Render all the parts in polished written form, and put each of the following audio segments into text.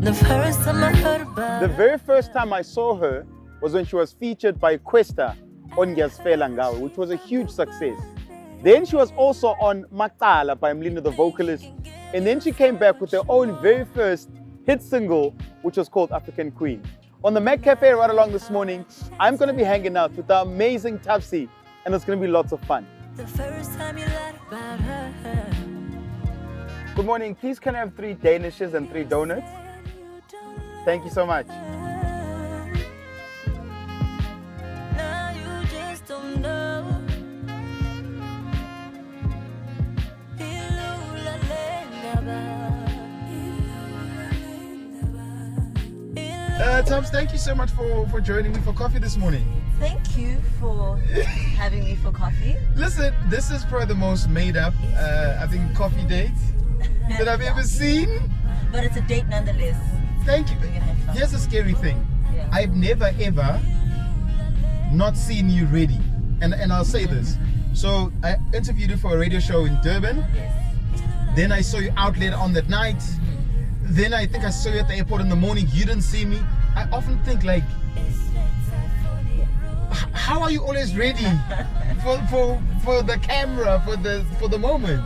The first time I heard about The very first time I saw her was when she was featured by Questa on Ngiyazifela Ngawe, which was a huge success. Then she was also on Makala by Mlina, the vocalist. And then she came back with her own very first hit single, which was called African Queen. On the Mac Cafe right along this morning, I'm going to be hanging out with the amazing Thabsie, and it's going to be lots of fun. the first time you lied about her. Good morning. Please can I have 3 Danishes and 3 donuts? Thank you so much. Now you just don't know. Thabs, thank you so much for joining me for coffee this morning. Thank you for having me for coffee. Listen, this is probably the most made up, I think, coffee date that I've ever seen. But it's a date nonetheless. Thank you. We're gonna have fun. Here's the scary thing. Yeah. I've never ever not seen you ready. And I'll say this. So I interviewed you for a radio show in Durban. Yes. Then I saw you out later on that night. Then I think I saw you at the airport in the morning. You didn't see me. I often think like, how are you always ready for the camera, for the moment?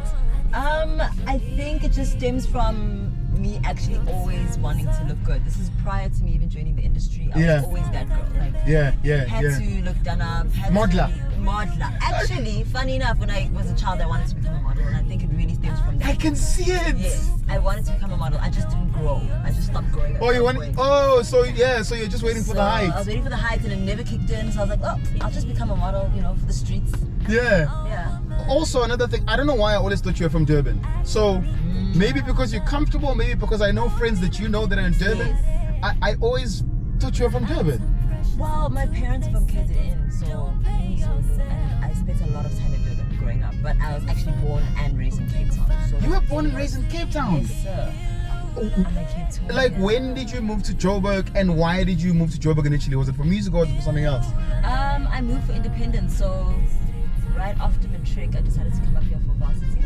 I think it just stems from me actually always wanting to look good. This is prior to me even joining the industry. I was always that girl. Like, had to look done up. Modeler. Modeler. Actually, funny enough, when I was a child, I wanted to become a model, and I think it really stems from that. I can see it. Yes, I wanted to become a model. I just didn't grow. I just stopped growing. Oh, you want? Oh, so you're just waiting for the height. I was waiting for the height, and it never kicked in. So I was like, oh, I'll just become a model, for the streets. Yeah. Yeah. Also, another thing, I don't know why I always thought you were from Durban. So maybe because you're comfortable, maybe because I know friends that you know that are in Durban. Yes. I always thought you were from Durban. Well, my parents are from KZN, so and I spent a lot of time in Durban growing up. But I was actually born and raised in Cape Town. So You were born and raised in Cape Town. Yes, sir. I'm a Cape Town. Like, when did you move to Joburg, and why did you move to Joburg initially? Was it for music or was it for something else? I moved for independence, so right after matric, I decided to come up here for varsity.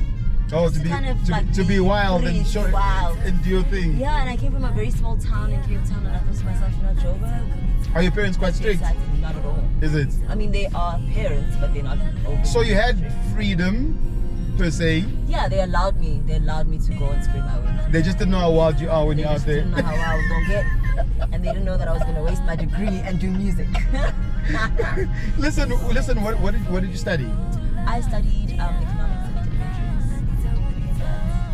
Oh, Just to be wild and show and do your thing. Yeah, and I came from a very small town in Cape Town, and I thought to myself, Joburg. Are your parents quite strict? Exactly, not at all. Is it? I mean, they are parents, but they're not open. So you had freedom, per se. Yeah, they allowed me to go and spread my wings. They just didn't know how wild you are when you're out there. They didn't know how I was going to get. And they didn't know that I was going to waste my degree and do music. Listen, what did you study? I studied economics and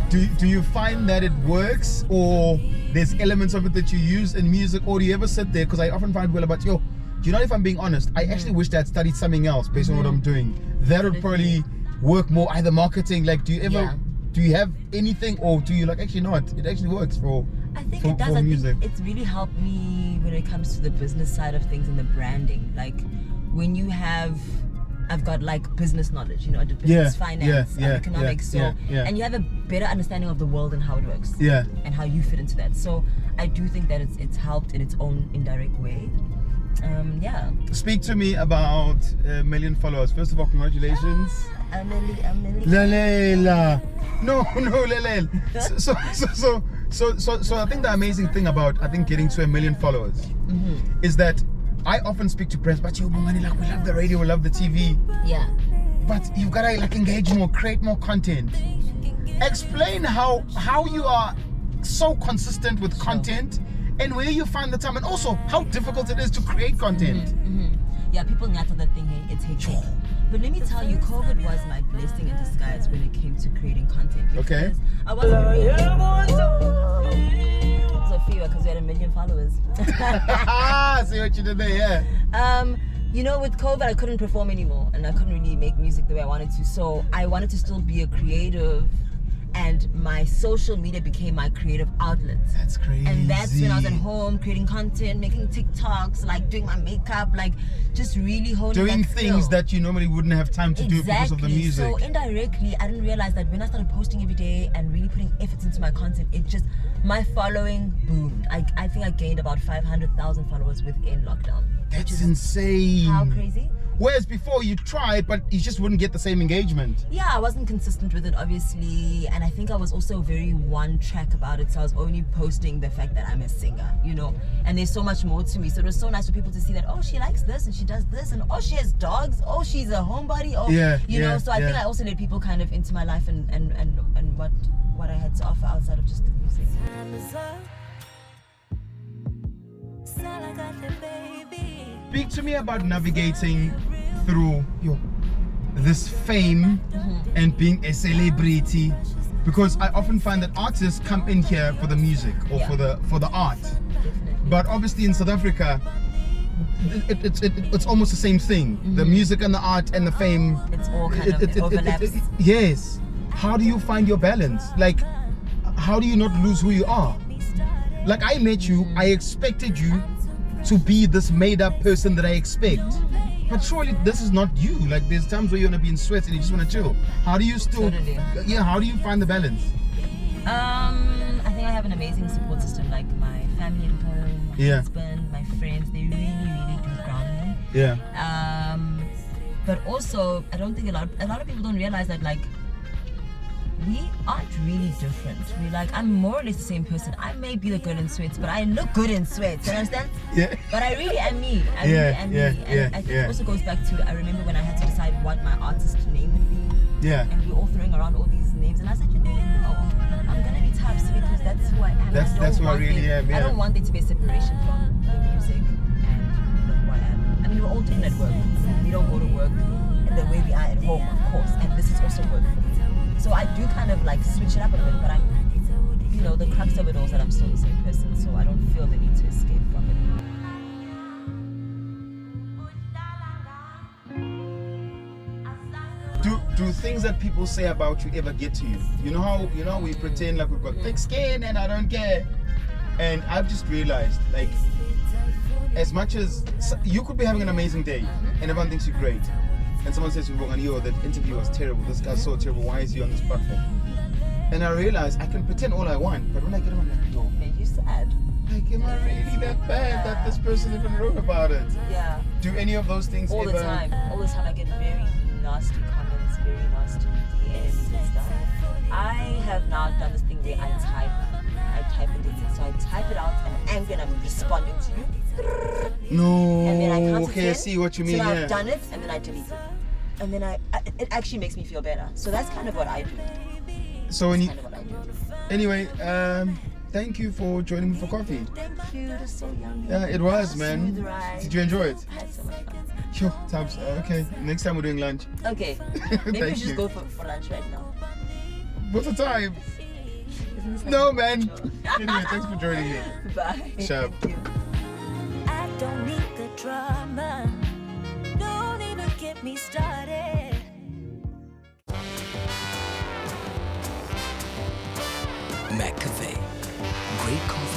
econometrics. Do you find that it works, or there's elements of it that you use in music, or do you ever sit there? Because I often find well about, do you know, if I'm being honest, I actually wish that I'd studied something else based on what I'm doing. That would probably work more, either marketing. Like, do you have anything, or do you like actually not? It actually works for I think for, it does. for I music. think it's really helped me when it comes to the business side of things and the branding. Like, when you have, I've got like business knowledge, business, finance, economics, and you have a better understanding of the world and how it works, and how you fit into that. So I do think that it's helped in its own indirect way. Speak to me about 1 million followers. First of all, congratulations. Lalela. No, Lelel. So I think the amazing thing about getting to 1 million followers is that I often speak to press, but we love the radio, we love the TV. Yeah. But you've got to engage more, create more content. Explain how you are so consistent with content, and where you find the time, and also how difficult it is to create content. Yeah, people nyata that thing, it's hectic. But let me tell you, COVID was my blessing in disguise when it came to creating content. Okay. I wasn't Sophia, because we had 1 million followers. See what you did there, yeah. With COVID, I couldn't perform anymore, and I couldn't really make music the way I wanted to. So I wanted to still be a creative, and my social media became my creative outlet. That's crazy. And that's when I was at home creating content, making TikToks, like doing my makeup, like just really doing that things skill. that you normally wouldn't have time to do because of the music. So indirectly, I didn't realize that when I started posting every day and really putting efforts into my content, my following boomed. I think I gained about 500,000 followers within lockdown. That's insane. How crazy? Whereas before you tried, but you just wouldn't get the same engagement. Yeah, I wasn't consistent with it, obviously, and I think I was also very one track about it. So I was only posting the fact that I'm a singer, and there's so much more to me. So it was so nice for people to see that, oh, she likes this and she does this, and oh, she has dogs, oh, she's a homebody, oh, So I think I also let people kind of into my life and what I had to offer outside of just the music. Speak to me about navigating through this fame and being a celebrity, because I often find that artists come in here for the music or for the art. Definitely. But obviously in South Africa, it's almost the same thing. The music and the art and the fame. It's all kind of overlaps. Yes. How do you find your balance? Like, how do you not lose who you are? Like, I met you, I expected you to be this made up person that I expect. But surely this is not you. Like, there's times where you want to be in sweats and you just want to chill. How do you still, how do you find the balance? I think I have an amazing support system, like my family at home, my husband, my friends. They really, really do ground me. Yeah. But also, I don't think a lot of people don't realize that, like, we aren't really different. I'm more or less the same person. I may be the girl in sweats, but I look good in sweats. You understand? Yeah. But I really am me. I think it also goes back to, I remember when I had to decide what my artist name would be. Yeah. And we were all throwing around all these names, and I said, no, I'm gonna be Thabsie because that's who I am. That's who I really am. Yeah. I don't want there to be a separation from the music and who I am. I mean, we're all different at work. We don't go to work the way we are at home, of course. And this is also work for me. So I do kind of like switch it up a bit, but I'm, the crux of it all is that I'm still the same person, so I don't feel the need to escape from it. Do things that people say about you ever get to you? You know how we pretend like we've got thick skin and I don't care. And I've just realized, like, as much as you could be having an amazing day and everyone thinks you're great, and someone says to me, that interview was terrible, this guy's so terrible, why is he on this platform? And I realize I can pretend all I want, but when I get him, I'm like, no. Are you sad? Like, am I really that bad that this person even wrote about it? Yeah. Do any of those things all the time I get very nasty comments, very nasty DMs and stuff. I have now done this thing where I type it in. So I type it out and I'm angry and I'm responding to you. No. And then I count okay, I see what you mean. So I've done it and then I delete it. And then it actually makes me feel better. So that's kind of what I do. So anyway, thank you for joining me for coffee. Thank you. It was so yummy. Yeah, it was, man. Did you enjoy it? I had so much fun. Sure, Tabs. Okay, next time we're doing lunch. Okay. Maybe we should just go for lunch right now. What's the time? No, man. Anyway, thanks for joining me. Bye. Sharp. I don't need the drama. Don't even get me started. McCafe. Great coffee.